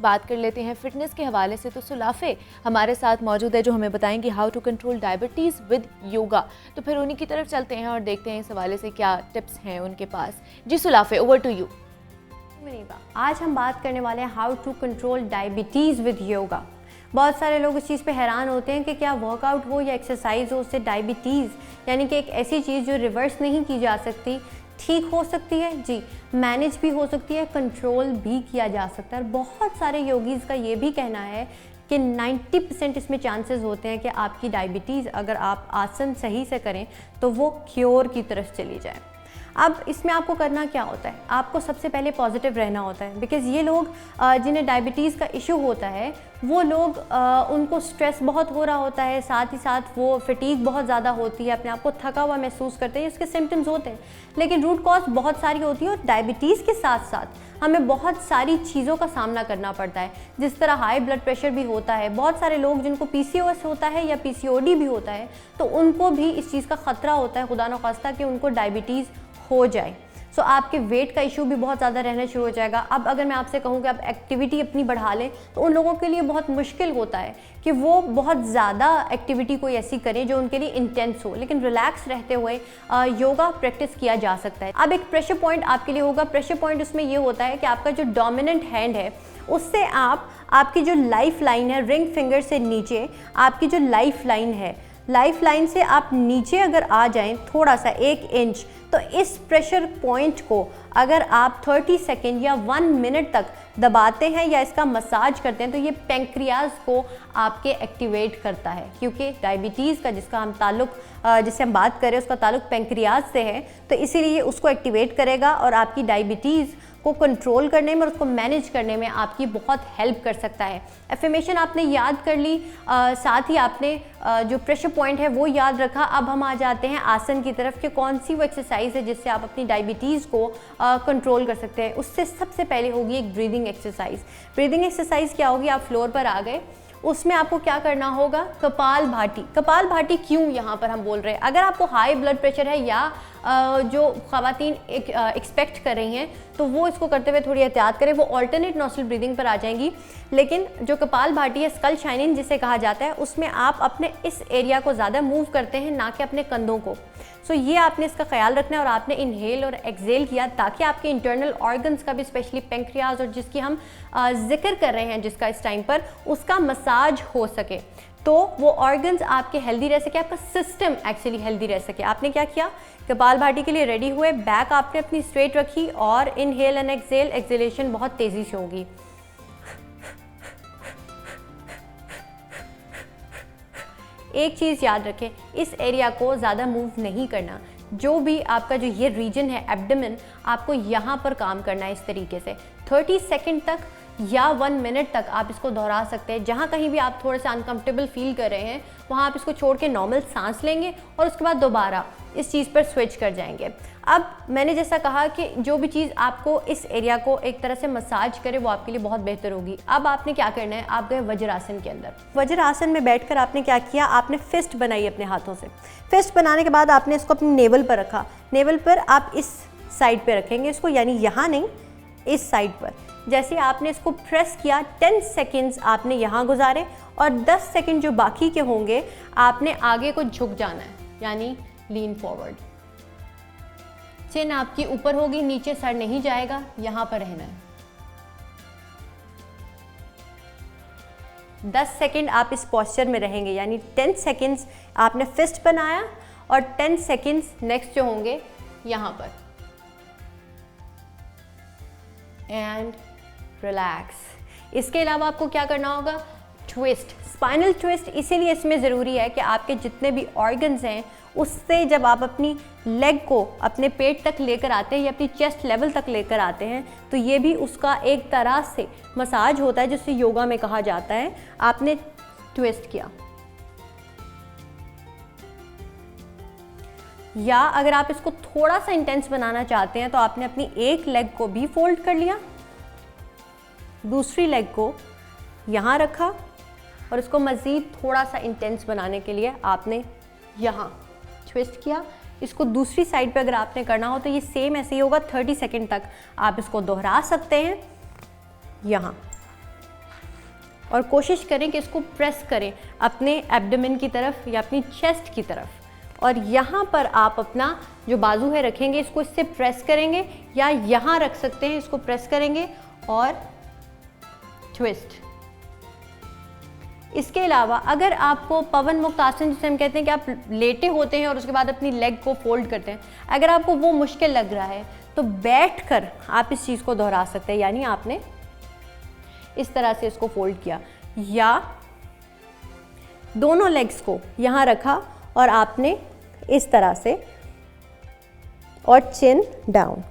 बात कर लेते हैं फिटनेस के हवाले से। तो सुलाफे हमारे साथ मौजूद है जो हमें बताएंगे how to control diabetes with yoga. तो फिर उन्हीं की तरफ चलते हैं और देखते हैं इस हवाले से क्या टिप्स हैं उनके पास। जी सुलाफे, ओवर टू यू। आज हम बात करने वाले हैं how to control diabetes with yoga. बहुत सारे लोग इस चीज़ पे हैरान होते हैं कि क्या वर्कआउट हो या एक्सरसाइज हो उससे डायबिटीज़ यानी कि एक ऐसी चीज़ जो रिवर्स नहीं की जा सकती ठीक हो सकती है। जी, मैनेज भी हो सकती है, कंट्रोल भी किया जा सकता है। बहुत सारे योगीज़ का ये भी कहना है कि 90% इसमें चांसेस होते हैं कि आपकी डायबिटीज़ अगर आप आसन सही से करें तो वो क्योर की तरफ चली जाए। अब इसमें आपको करना क्या होता है, आपको सबसे पहले पॉजिटिव रहना होता है। बिकॉज़ ये लोग जिन्हें डायबिटीज़ का इशू होता है वो लोग उनको स्ट्रेस बहुत हो रहा होता है, साथ ही साथ वो फटीग बहुत ज़्यादा होती है, अपने आप को थका हुआ महसूस करते हैं, इसके सिम्टम्स होते हैं। लेकिन रूट कॉज बहुत सारी होती है और डायबिटीज़ के साथ साथ हमें बहुत सारी चीज़ों का सामना करना पड़ता है। जिस तरह हाई ब्लड प्रेशर भी होता है, बहुत सारे लोग जिनको PCOS होता है या PCOD भी होता है तो उनको भी इस चीज़ का ख़तरा होता है, खुदा न खास्ता, कि उनको डायबिटीज़ हो जाए। सो आपके वेट का इशू भी बहुत ज़्यादा रहना शुरू हो जाएगा। अब अगर मैं आपसे कहूँ कि आप एक्टिविटी अपनी बढ़ा लें तो उन लोगों के लिए बहुत मुश्किल होता है कि वो बहुत ज़्यादा एक्टिविटी कोई ऐसी करें जो उनके लिए इंटेंस हो, लेकिन रिलैक्स रहते हुए योगा प्रैक्टिस किया जा सकता है। अब एक प्रेशर पॉइंट आपके लिए होगा। प्रेशर पॉइंट उसमें ये होता है कि आपका जो डोमिनेंट हैंड है उससे आप आपकी जो लाइफ लाइन है, रिंग फिंगर से नीचे आपकी जो लाइफ लाइन है, लाइफ लाइन से आप नीचे अगर आ जाएं थोड़ा सा 1 इंच, तो इस प्रेशर पॉइंट को अगर आप 30 सेकेंड या 1 मिनट तक दबाते हैं या इसका मसाज करते हैं तो ये पेंक्रियाज को आपके एक्टिवेट करता है। क्योंकि डायबिटीज़ का जिससे हम बात करें उसका ताल्लुक पेंक्रियाज से है, तो इसीलिए उसको एक्टिवेट करेगा और आपकी डायबिटीज़ को कंट्रोल करने में और उसको मैनेज करने में आपकी बहुत हेल्प कर सकता है। एफर्मेशन आपने याद कर ली, साथ ही आपने जो प्रेशर पॉइंट है वो याद रखा। अब हम आ जाते हैं आसन की तरफ कि कौन सी वो एक्सरसाइज है जिससे आप अपनी डायबिटीज़ को कंट्रोल कर सकते हैं। उससे सबसे पहले होगी एक ब्रीदिंग एक्सरसाइज। ब्रीदिंग एक्सरसाइज क्या होगी, आप फ्लोर पर आ गए, उसमें आपको क्या करना होगा, कपाल भाटी। कपाल भाटी क्यों यहाँ पर हम बोल रहे हैं, अगर आपको हाई ब्लड प्रेशर है या जो ख़वातीन एक्सपेक्ट कर रही हैं तो वो इसको करते हुए थोड़ी एहतियात करें, वो ऑल्टरनेट नॉस्ट्रल ब्रीदिंग पर आ जाएंगी। लेकिन जो कपाल भाटी है, स्कल शाइनिंग जिसे कहा जाता है, उसमें आप अपने इस एरिया को ज़्यादा मूव करते हैं, ना कि अपने कंधों को। सो ये आपने इसका ख्याल रखना है और आपने इनहेल और एक्सहेल किया ताकि आपके इंटरनल ऑर्गन्स का भी, स्पेशली पेंक्रियाज और जिसकी हम जिक्र कर रहे हैं जिसका इस टाइम पर, उसका मसाज हो सके, तो वो ऑर्गन्स आपके हेल्दी रह सके, आपका सिस्टम एक्चुअली हेल्दी रह सके। आपने क्या किया, कपाल भाटी के लिए रेडी हुए, बैक आपने अपनी स्ट्रेट रखी और इनहेल एंड एक्सहेल, एक्सहेलेशन बहुत तेज़ी से होगी। एक चीज़ याद रखें, इस एरिया को ज़्यादा मूव नहीं करना। जो भी आपका जो ये रीजन है एब्डोमेन, आपको यहाँ पर काम करना है इस तरीके से। 30 सेकेंड तक या 1 मिनट तक आप इसको दोहरा सकते हैं। जहाँ कहीं भी आप थोड़े से अनकंफर्टेबल फील कर रहे हैं वहाँ आप इसको छोड़ के नॉर्मल सांस लेंगे और उसके बाद दोबारा इस चीज़ पर स्विच कर जाएंगे। अब मैंने जैसा कहा कि जो भी चीज़ आपको इस एरिया को एक तरह से मसाज करे वो आपके लिए बहुत बेहतर होगी। अब आपने क्या करना है, आप गए वज्रासन के अंदर। वज्रासन में बैठकर आपने क्या किया, आपने फिस्ट बनाई अपने हाथों से। फिस्ट बनाने के बाद आपने इसको अपनी नेवल पर रखा। नेवल पर आप इस साइड पे रखेंगे इसको, यानी यहाँ नहीं, इस साइड पर। जैसे आपने इसको प्रेस किया, 10 सेकेंड्स आपने यहाँ गुजारे और 10 सेकेंड जो बाकी के होंगे आपने आगे को झुक जाना है, यानी लीन फॉरवर्ड। चिन आपकी ऊपर होगी, नीचे सर नहीं जाएगा, यहाँ पर रहना है। 10 सेकेंड आप इस पोस्चर में रहेंगे, यानी 10 सेकेंड्स आपने फिस्ट बनाया और 10 सेकेंड्स नेक्स्ट जो होंगे यहाँ पर। And relax. इसके अलावा आपको क्या करना होगा, ट्विस्ट, स्पाइनल ट्विस्ट। इसीलिए इसमें ज़रूरी है कि आपके जितने भी ऑर्गन्स हैं उससे जब आप अपनी लेग को अपने पेट तक लेकर आते हैं या अपनी चेस्ट लेवल तक लेकर आते हैं तो ये भी उसका एक तरह से मसाज होता है, जिससे योगा में कहा जाता है। आपने ट्विस्ट किया, या अगर आप इसको थोड़ा सा इंटेंस बनाना चाहते हैं तो आपने अपनी एक लेग को भी फोल्ड कर लिया, दूसरी लेग को यहाँ रखा और इसको मज़ीद थोड़ा सा इंटेंस बनाने के लिए आपने यहाँ ट्विस्ट किया। इसको दूसरी साइड पे अगर आपने करना हो तो ये सेम ऐसे ही होगा। 30 सेकेंड तक आप इसको दोहरा सकते हैं। यहाँ और कोशिश करें कि इसको प्रेस करें अपने एब्डोमेन की तरफ या अपनी चेस्ट की तरफ, और यहाँ पर आप अपना जो बाजू है रखेंगे, इसको इससे प्रेस करेंगे या यहाँ रख सकते हैं, इसको प्रेस करेंगे और ट्विस्ट। इसके अलावा अगर आपको पवन मुक्त आसन जिसे हम कहते हैं कि आप लेटे होते हैं और उसके बाद अपनी लेग को फोल्ड करते हैं, अगर आपको वो मुश्किल लग रहा है तो बैठकर आप इस चीज़ को दोहरा सकते हैं। यानी आपने इस तरह से इसको फोल्ड किया या दोनों लेग्स को यहाँ रखा और आपने इस तरह से, और चिन डाउन,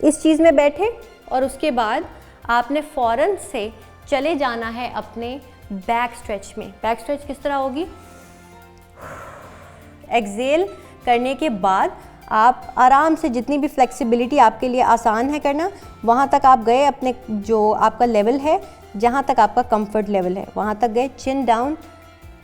इस चीज़ में बैठे और उसके बाद आपने फ़ौरन से चले जाना है अपने बैक स्ट्रेच में। बैक स्ट्रेच किस तरह होगी? एक्सेल करने के बाद आप आराम से, जितनी भी फ्लेक्सिबिलिटी आपके लिए आसान है करना, वहाँ तक आप गए, अपने जो आपका लेवल है, जहाँ तक आपका कंफर्ट लेवल है वहाँ तक गए, चिन डाउन,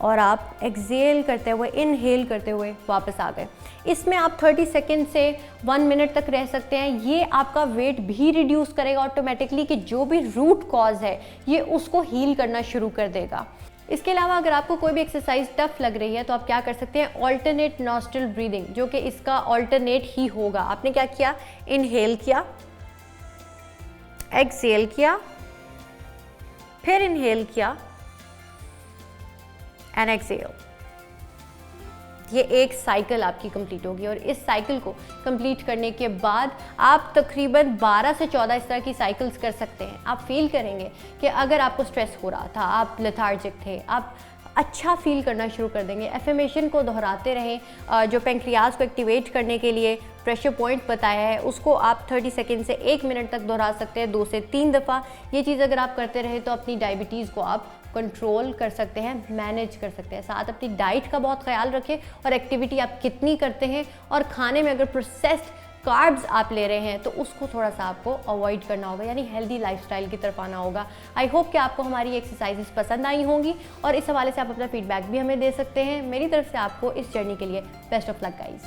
और आप एक्सेल करते हुए, इनहेल करते हुए वापस आ गए। इसमें आप 30 सेकेंड से 1 मिनट तक रह सकते हैं। ये आपका वेट भी रिड्यूस करेगा ऑटोमेटिकली, कि जो भी रूट कॉज है ये उसको हील करना शुरू कर देगा। इसके अलावा अगर आपको कोई भी एक्सरसाइज टफ लग रही है तो आप क्या कर सकते हैं, ऑल्टरनेट नॉस्ट्रल ब्रीदिंग, जो कि इसका ऑल्टरनेट ही होगा। आपने क्या किया, इनहेल किया, एक्सेल किया, फिर इनहेल किया एंड एक्सेल। ये एक साइकिल आपकी कंप्लीट होगी, और इस साइकिल को कंप्लीट करने के बाद आप तकरीबन 12 से 14 इस तरह की साइकिल्स कर सकते हैं। आप फील करेंगे कि अगर आपको स्ट्रेस हो रहा था, आप लेथार्जिक थे, आप अच्छा फील करना शुरू कर देंगे। एफर्मेशन को दोहराते रहें। जो पेंक्रियाज को एक्टिवेट करने के लिए प्रेशर पॉइंट बताया है, उसको आप 30 सेकेंड से 1 मिनट तक दोहरा सकते हैं 2 से 3 दफ़ा। ये चीज़ अगर आप करते रहे तो अपनी डायबिटीज़ को आप कंट्रोल कर सकते हैं, मैनेज कर सकते हैं। साथ अपनी डाइट का बहुत ख्याल रखें, और एक्टिविटी आप कितनी करते हैं, और खाने में अगर प्रोसेस्ड कार्ब्स आप ले रहे हैं तो उसको थोड़ा सा आपको अवॉइड करना होगा, यानी हेल्दी लाइफस्टाइल की तरफ आना होगा। आई होप कि आपको हमारी एक्सरसाइजेस पसंद आई होंगी, और इस हवाले से आप अपना फीडबैक भी हमें दे सकते हैं। मेरी तरफ से आपको इस जर्नी के लिए बेस्ट ऑफ लक गाइस।